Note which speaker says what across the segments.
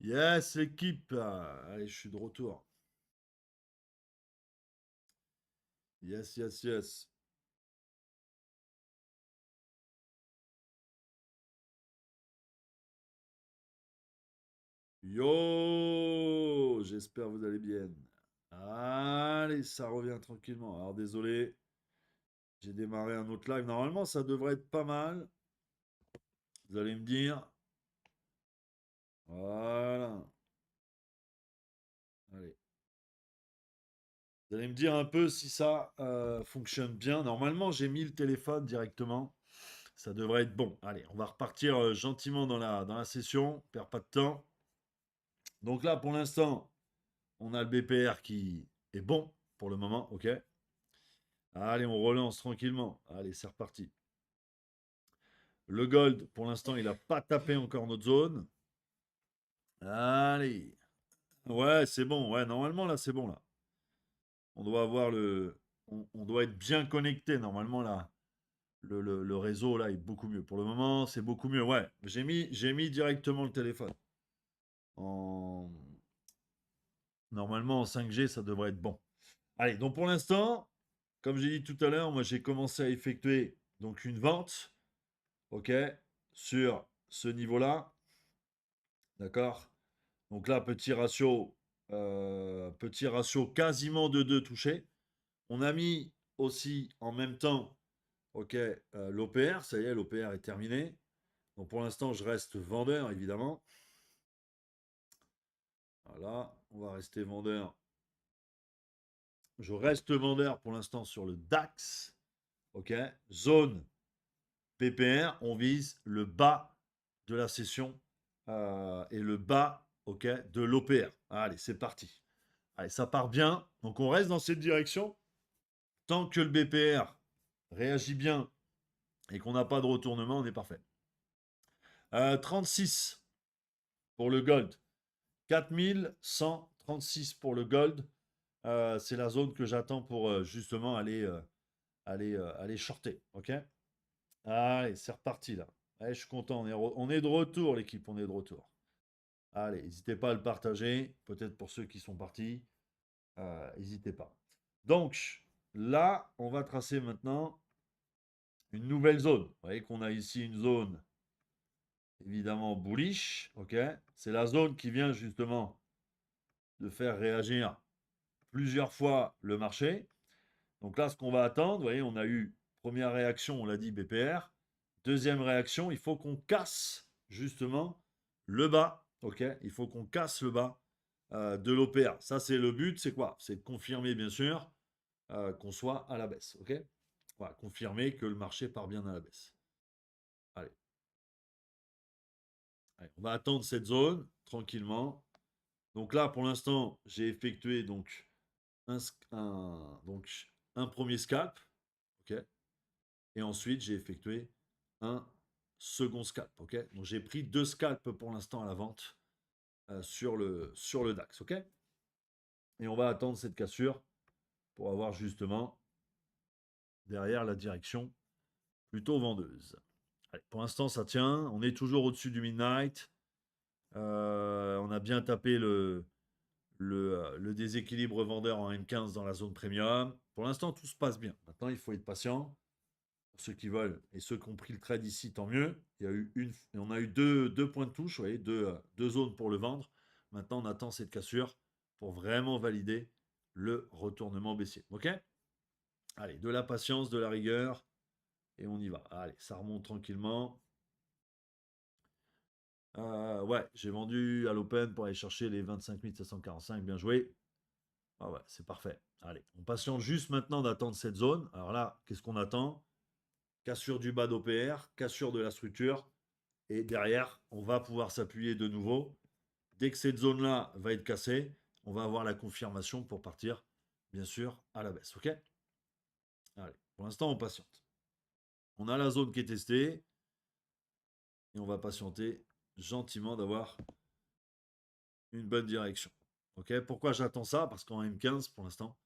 Speaker 1: Yes, l'équipe. Allez, je suis de retour. Yes, yes, yes. Yo, j'espère que vous allez bien. Allez, ça revient tranquillement. Alors désolé, j'ai démarré un autre live. Normalement, ça devrait être pas mal. Vous allez me dire. Voilà. Allez. Vous allez me dire un peu si ça fonctionne bien. Normalement, j'ai mis le téléphone directement. Ça devrait être bon. Allez, on va repartir gentiment dans la session. Perd pas de temps. Donc là, pour l'instant, on a le BPR qui est bon pour le moment, ok. Allez, on relance tranquillement. Allez, c'est reparti. Le gold, pour l'instant, il n'a pas tapé encore notre zone. Allez. Ouais, c'est bon. Ouais, normalement, là, c'est bon, là. On doit avoir le... On doit être bien connecté, normalement, là. Le réseau, là, est beaucoup mieux. Pour le moment, c'est beaucoup mieux. Ouais, j'ai mis directement le téléphone. En... Normalement, en 5G, ça devrait être bon. Allez, donc pour l'instant, comme j'ai dit tout à l'heure, moi j'ai commencé à effectuer donc une vente, ok, sur ce niveau-là, d'accord. Donc là, petit ratio quasiment de 2 touchés. On a mis aussi en même temps, ok, l'OPR, ça y est, l'OPR est terminé. Donc pour l'instant, je reste vendeur, évidemment. Voilà, on va rester vendeur. Je reste vendeur pour l'instant sur le DAX, ok. Zone PPR, on vise le bas de la session et le bas, ok, de l'OPR. Allez, c'est parti. Allez, ça part bien. Donc on reste dans cette direction. Tant que le BPR réagit bien et qu'on n'a pas de retournement, on est parfait. 36 pour le gold. 4136 pour le gold. C'est la zone que j'attends pour justement aller shorter. Ok. Allez, c'est reparti là. Allez, je suis content. On est de retour, l'équipe. On est de retour. Allez, n'hésitez pas à le partager. Peut-être pour ceux qui sont partis. N'hésitez pas. Donc, là, on va tracer maintenant une nouvelle zone. Vous voyez qu'on a ici une zone évidemment bullish. Ok. C'est la zone qui vient justement de faire réagir plusieurs fois le marché. Donc là, ce qu'on va attendre, vous voyez, on a eu première réaction, on l'a dit BPR. Deuxième réaction, il faut qu'on casse justement le bas. Ok, il faut qu'on casse le bas de l'OPR. Ça, c'est le but. C'est quoi? C'est de confirmer, bien sûr, qu'on soit à la baisse. Ok, voilà, confirmer que le marché part bien à la baisse. Allez. Allez, on va attendre cette zone tranquillement. Donc là, pour l'instant, j'ai effectué donc un premier scalp. Ok. Et ensuite, j'ai effectué un second scalp. Ok. Donc j'ai pris 2 scalps pour l'instant à la vente sur le DAX. Ok. Et on va attendre cette cassure pour avoir justement derrière la direction plutôt vendeuse. Allez, pour l'instant, ça tient. On est toujours au-dessus du midnight. On a bien tapé le déséquilibre vendeur en M15 dans la zone premium. Pour l'instant, tout se passe bien. Maintenant, il faut être patient. Pour ceux qui veulent et ceux qui ont pris le trade ici, tant mieux. On a eu deux points de touche, vous voyez, deux zones pour le vendre. Maintenant, on attend cette cassure pour vraiment valider le retournement baissier. Ok. Allez, de la patience, de la rigueur, et on y va. Allez, ça remonte tranquillement. Ouais, j'ai vendu à l'open pour aller chercher les 25 745. Bien joué. Ah ouais, c'est parfait. Allez, on patiente juste maintenant d'attendre cette zone. Alors là, qu'est-ce qu'on attend? Cassure du bas d'OPR, cassure de la structure. Et derrière, on va pouvoir s'appuyer de nouveau. Dès que cette zone-là va être cassée, on va avoir la confirmation pour partir, bien sûr, à la baisse. OK? Allez, pour l'instant, on patiente. On a la zone qui est testée. Et on va patienter gentiment d'avoir une bonne direction. OK? Pourquoi j'attends ça? Parce qu'en M15, pour l'instant,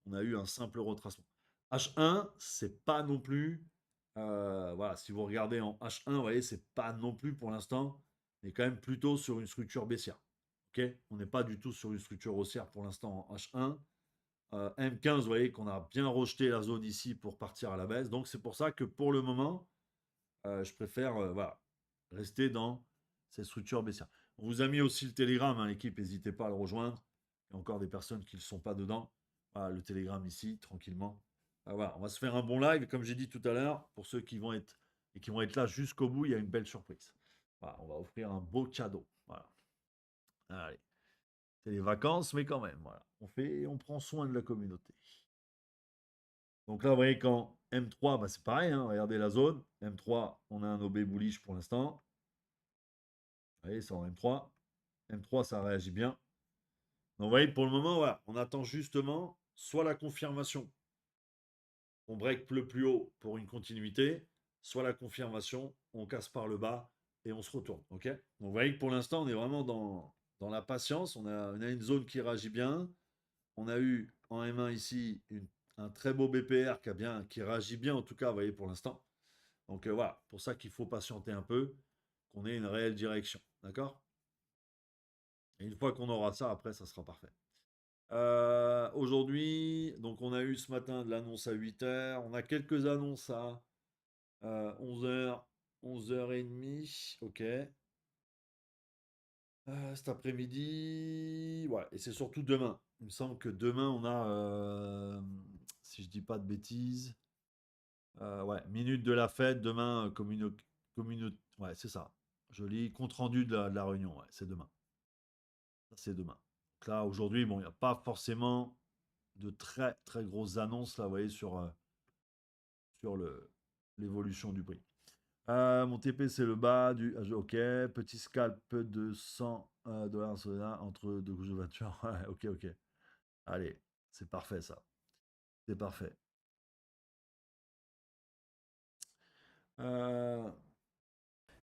Speaker 1: on a eu un simple retracement. H1, c'est pas non plus. Voilà, si vous regardez en H1, vous voyez, c'est pas non plus pour l'instant. On est quand même plutôt sur une structure baissière. ok? On n'est pas du tout sur une structure haussière pour l'instant en H1. M15, vous voyez qu'on a bien rejeté la zone ici pour partir à la baisse. Donc, c'est pour ça que pour le moment, je préfère voilà, rester dans cette structure baissière. On vous a mis aussi le Telegram, hein, l'équipe, n'hésitez pas à le rejoindre. Il y a encore des personnes qui ne sont pas dedans. Voilà, le Telegram ici, tranquillement. Voilà, on va se faire un bon live, comme j'ai dit tout à l'heure, pour ceux qui vont être là jusqu'au bout, il y a une belle surprise. Voilà, on va offrir un beau cadeau. Voilà. Allez. C'est les vacances, mais quand même, voilà. On prend soin de la communauté. Donc là, vous voyez, quand M3, bah, c'est pareil, hein, regardez la zone. M3, on a un OB bullish pour l'instant. Vous voyez, c'est en M3. M3, ça réagit bien. Donc, vous voyez, pour le moment, voilà, on attend justement soit la confirmation. On break le plus haut pour une continuité, soit la confirmation, on casse par le bas et on se retourne. Ok. Donc, vous voyez que pour l'instant, on est vraiment dans la patience. On a une zone qui réagit bien. On a eu en M1 ici un très beau BPR qui réagit bien, en tout cas, vous voyez, pour l'instant. Donc voilà, pour ça qu'il faut patienter un peu, qu'on ait une réelle direction. D'accord? Et une fois qu'on aura ça, après, ça sera parfait. Aujourd'hui, donc on a eu ce matin de l'annonce à 8h. On a quelques annonces à 11h, 11h30. Ok. Cet après-midi, ouais, et c'est surtout demain. Il me semble que demain, on a, si je dis pas de bêtises, ouais, minute de la fête, demain, ouais, c'est ça. Je lis compte rendu de la réunion, ouais, c'est demain. Ça, c'est demain. Donc là, aujourd'hui, bon, il n'y a pas forcément de très, très grosses annonces, là, vous voyez, sur l'évolution du prix. Mon TP, c'est le bas du. Ok, petit scalp de 100 $, entre deux couches de voiture. Ouais, ok, ok. Allez, c'est parfait ça. C'est parfait.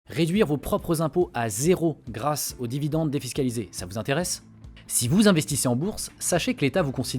Speaker 2: Réduire vos propres impôts à zéro grâce aux dividendes défiscalisés, ça vous intéresse? Si vous investissez en bourse, sachez que l'État vous considère